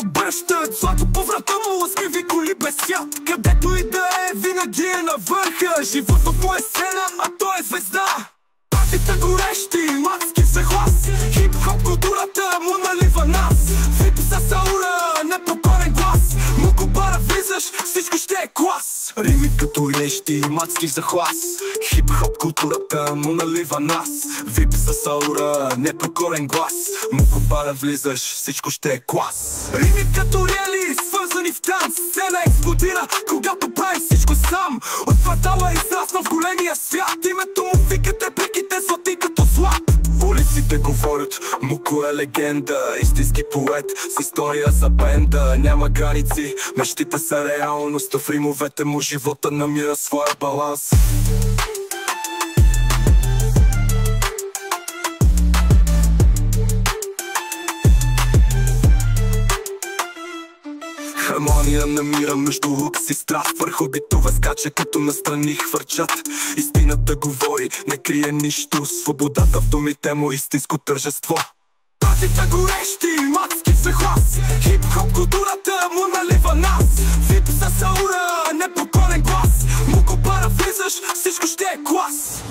обръщат злато по врата му, лъскави коли без свят. Където и да е, винаги е на върха. Животът му е сцена, а той е звезда. Партите горещи, мацки в захлас. Хип-хоп културата му налива нас. Випи с аура, непокорен глас. Муко бара влизаш, всичко ще е клас. Рими като лещи, мацки в захлас. Хип-хоп културата му налива нас. Випи с аура, непокорен глас. Муко бара влизаш, всичко ще е клас. Рими като рели, свързани в танц. Сцена експлодира, когато прави всичко сам. От квартала израсна в големия свят. Името му викате, приките злати като злат. Улиците говорят, Муко е легенда. Истински поет с история за бенда. Няма граници, мечтите са реалност. В римовете му живота намира своя баланс. Хармония намира между лукс и страст. Върху битове скача като настрани хвърчат. Истината говори, не крие нищо. Свободата в думите му истинско тържество. Партите горещи, мацки в захлас. Хип-хоп културата му налива нас. Вип с аура, непокорен глас. Муко бара влизаш, всичко ще е клас.